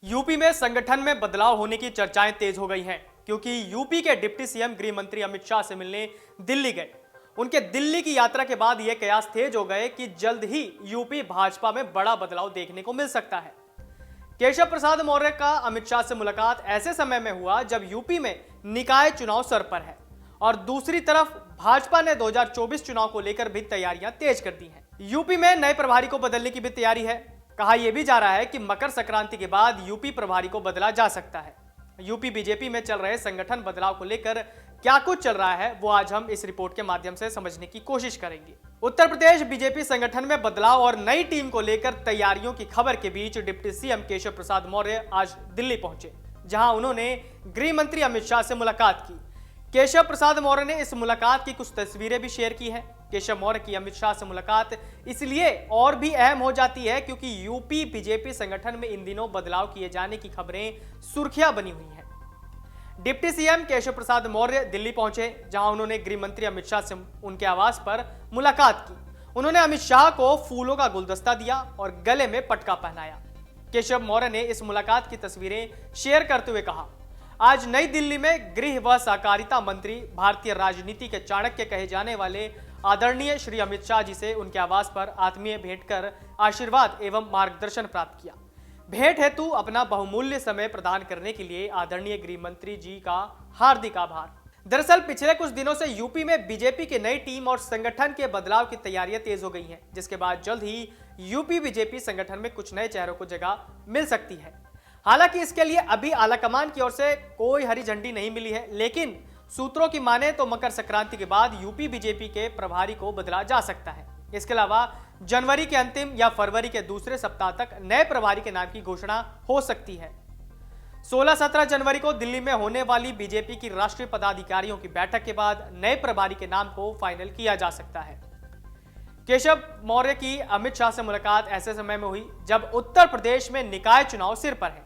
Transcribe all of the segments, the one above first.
UP में संगठन में बदलाव होने की चर्चाएं तेज हो गई हैं क्योंकि यूपी के डिप्टी सीएम गृह मंत्री अमित शाह से मिलने दिल्ली गए। उनके दिल्ली की यात्रा के बाद यह कयास तेज हो गए कि जल्द ही यूपी भाजपा में बड़ा बदलाव देखने को मिल सकता है। केशव प्रसाद मौर्य का अमित शाह से मुलाकात ऐसे समय में हुआ जब यूपी में निकाय चुनाव सर पर है और दूसरी तरफ भाजपा ने 2024 चुनाव को लेकर भी तैयारियां तेज कर दी हैं। यूपी में नए प्रभारी को बदलने की भी तैयारी है। कहा यह भी जा रहा है कि मकर संक्रांति के बाद यूपी प्रभारी को बदला जा सकता है। यूपी बीजेपी में चल रहे संगठन बदलाव को लेकर क्या कुछ चल रहा है वो आज हम इस रिपोर्ट के माध्यम से समझने की कोशिश करेंगे। उत्तर प्रदेश बीजेपी संगठन में बदलाव और नई टीम को लेकर तैयारियों की खबर के बीच डिप्टी सीएम केशव प्रसाद मौर्य आज दिल्ली पहुंचे, जहां उन्होंने गृह मंत्री अमित शाह से मुलाकात की। केशव प्रसाद मौर्य ने इस मुलाकात की कुछ तस्वीरें भी शेयर की हैं। केशव मौर्य की अमित शाह से मुलाकात इसलिए और भी अहम हो जाती है क्योंकि यूपी बीजेपी संगठन में इन दिनों बदलाव किए जाने की खबरें सुर्खियां बनी हुई हैं। डिप्टी सीएम केशव प्रसाद मौर्य दिल्ली पहुंचे, जहां उन्होंने गृह मंत्री अमित शाह से उनके आवास पर मुलाकात की। उन्होंने अमित शाह को फूलों का गुलदस्ता दिया और गले में पटका पहनाया। केशव मौर्य ने इस मुलाकात की तस्वीरें शेयर करते हुए कहा, आज नई दिल्ली में गृह व सहकारिता मंत्री, भारतीय राजनीति के चाणक्य कहे जाने वाले आदरणीय श्री अमित शाह जी से उनके आवास पर आत्मीय भेंट कर आशीर्वाद एवं मार्गदर्शन प्राप्त किया। भेंट हेतु अपना बहुमूल्य समय प्रदान करने के लिए आदरणीय गृह मंत्री जी का हार्दिक आभार। दरअसल पिछले कुछ दिनों से यूपी में बीजेपी की नई टीम और संगठन के बदलाव की तैयारियां तेज हो गई हैं, जिसके बाद जल्द ही यूपी बीजेपी संगठन में कुछ नए चेहरों को जगह मिल सकती है। हालांकि इसके लिए अभी आलाकमान की ओर से कोई हरी झंडी नहीं मिली है, लेकिन सूत्रों की माने तो मकर संक्रांति के बाद यूपी बीजेपी के प्रभारी को बदला जा सकता है। इसके अलावा जनवरी के अंतिम या फरवरी के दूसरे सप्ताह तक नए प्रभारी के नाम की घोषणा हो सकती है। 16-17 जनवरी को दिल्ली में होने वाली बीजेपी की राष्ट्रीय पदाधिकारियों की बैठक के बाद नए प्रभारी के नाम को फाइनल किया जा सकता है। केशव मौर्य की अमित शाह से मुलाकात ऐसे समय में हुई जब उत्तर प्रदेश में निकाय चुनाव सिर पर है।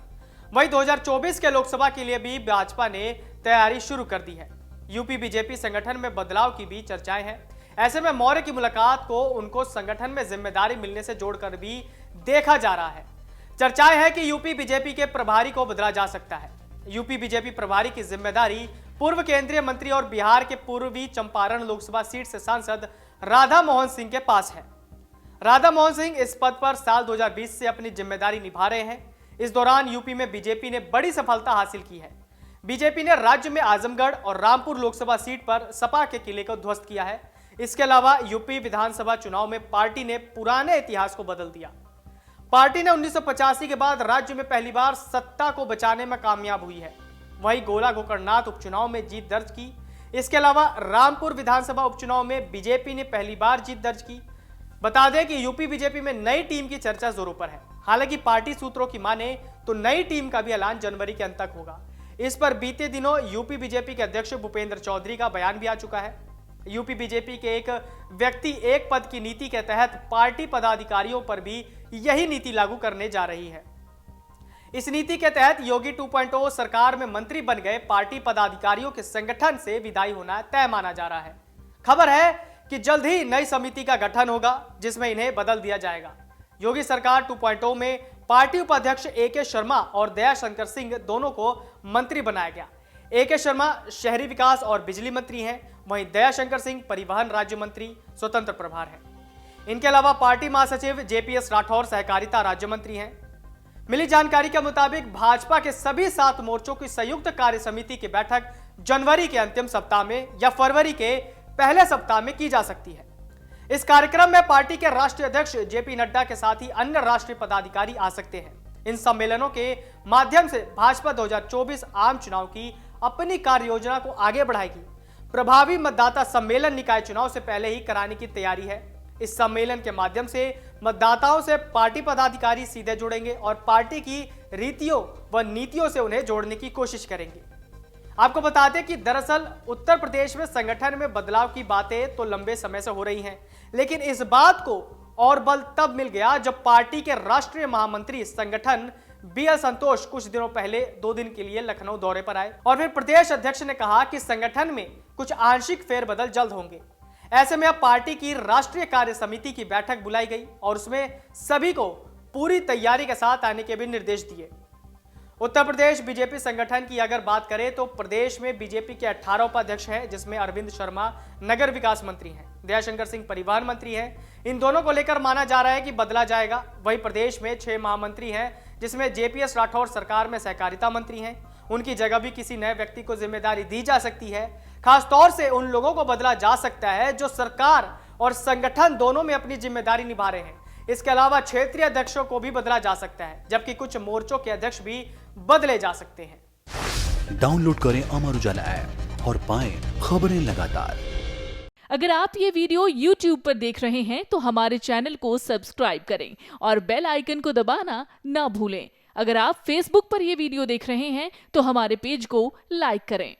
वहीं 2024 के लोकसभा के लिए भी भाजपा ने तैयारी शुरू कर दी है। यूपी बीजेपी संगठन में बदलाव की भी चर्चाएं हैं। ऐसे में मौर्य की मुलाकात को उनको संगठन में जिम्मेदारी मिलने से जोड़कर भी देखा जा रहा है। चर्चाएं हैं कि यूपी बीजेपी के प्रभारी को बदला जा सकता है। यूपी बीजेपी प्रभारी की जिम्मेदारी पूर्व केंद्रीय मंत्री और बिहार के पूर्वी चंपारण लोकसभा सीट से सांसद राधा मोहन सिंह के पास है। राधा मोहन सिंह इस पद पर साल 2020 से अपनी जिम्मेदारी निभा रहे हैं। इस दौरान यूपी में बीजेपी ने बड़ी सफलता हासिल की है। बीजेपी ने राज्य में आजमगढ़ और रामपुर लोकसभा सीट पर सपा के किले को ध्वस्त किया है। इसके अलावा यूपी विधानसभा चुनाव में पार्टी ने पुराने इतिहास को बदल दिया। पार्टी ने 1985 के बाद राज्य में पहली बार सत्ता को बचाने में कामयाब हुई है। वहीं गोला गोकर्णनाथ उपचुनाव में जीत दर्ज की। इसके अलावा रामपुर विधानसभा उपचुनाव में बीजेपी ने पहली बार जीत दर्ज की। बता दें कि यूपी बीजेपी में नई टीम की चर्चा जोरों पर है। हालांकि पार्टी सूत्रों की माने तो नई टीम का भी ऐलान जनवरी के अंत तक होगा। इस पर बीते दिनों यूपी बीजेपी के अध्यक्ष भूपेंद्र चौधरी का बयान भी आ चुका है। यूपी बीजेपी के एक व्यक्ति एक पद की नीति के तहत पार्टी पदाधिकारियों पर भी यही नीति लागू करने जा रही है। इस नीति के तहत योगी 2.0 सरकार में मंत्री बन गए पार्टी पदाधिकारियों के संगठन से विदाई होना तय माना जा रहा है। खबर है कि जल्द ही नई समिति का गठन होगा जिसमें इन्हें बदल दिया जाएगा। योगी सरकार 2.0 में पार्टी उपाध्यक्ष AK शर्मा और दयाशंकर सिंह दोनों को मंत्री बनाया गया। AK शर्मा शहरी विकास और बिजली मंत्री हैं, वहीं दयाशंकर सिंह परिवहन राज्य मंत्री स्वतंत्र प्रभार हैं। इनके अलावा पार्टी महासचिव JPS राठौर सहकारिता राज्य मंत्री हैं। मिली जानकारी के मुताबिक भाजपा के सभी 7 मोर्चों की संयुक्त कार्य समिति की बैठक जनवरी के अंतिम सप्ताह में या फरवरी के पहले सप्ताह में की जा सकती है। इस कार्यक्रम में पार्टी के राष्ट्रीय अध्यक्ष JP नड्डा के साथ ही अन्य राष्ट्रीय पदाधिकारी आ सकते हैं। इन सम्मेलनों के माध्यम से भाजपा 2024 आम चुनाव की अपनी कार्य योजना को आगे बढ़ाएगी। प्रभावी मतदाता सम्मेलन निकाय चुनाव से पहले ही कराने की तैयारी है। इस सम्मेलन के माध्यम से मतदाताओं से पार्टी पदाधिकारी सीधे जुड़ेंगे और पार्टी की रीतियों व नीतियों से उन्हें जोड़ने की कोशिश करेंगे। आपको बता दें कि दरअसल उत्तर प्रदेश में संगठन में बदलाव की बातें तो लंबे समय से हो रही हैं, लेकिन इस बात को और बल तब मिल गया जब पार्टी के राष्ट्रीय महामंत्री संगठन BL संतोष कुछ दिनों पहले 2 दिन के लिए लखनऊ दौरे पर आए और फिर प्रदेश अध्यक्ष ने कहा कि संगठन में कुछ आंशिक फेरबदल जल्द होंगे। ऐसे में अब पार्टी की राष्ट्रीय कार्य समिति की बैठक बुलाई गई और उसमें सभी को पूरी तैयारी के साथ आने के भी निर्देश दिए। उत्तर प्रदेश बीजेपी संगठन की अगर बात करें तो प्रदेश में बीजेपी के 18 उपाध्यक्ष हैं, जिसमें अरविंद शर्मा नगर विकास मंत्री हैं, दयाशंकर सिंह परिवहन मंत्री हैं। इन दोनों को लेकर माना जा रहा है कि बदला जाएगा। वहीं प्रदेश में 6 महामंत्री हैं, जिसमें जेपीएस राठौर सरकार में सहकारिता मंत्री हैं। उनकी जगह भी किसी नए व्यक्ति को जिम्मेदारी दी जा सकती है। खासतौर से उन लोगों को बदला जा सकता है जो सरकार और संगठन दोनों में अपनी जिम्मेदारी निभा रहे हैं। इसके अलावा क्षेत्रीय अध्यक्षों को भी बदला जा सकता है, जबकि कुछ मोर्चों के अध्यक्ष भी बदले जा सकते हैं। डाउनलोड करें अमर उजाला ऐप और पाएं खबरें लगातार। अगर आप ये वीडियो YouTube पर देख रहे हैं तो हमारे चैनल को सब्सक्राइब करें और बेल आइकन को दबाना ना भूलें। अगर आप Facebook पर ये वीडियो देख रहे हैं तो हमारे पेज को लाइक करें।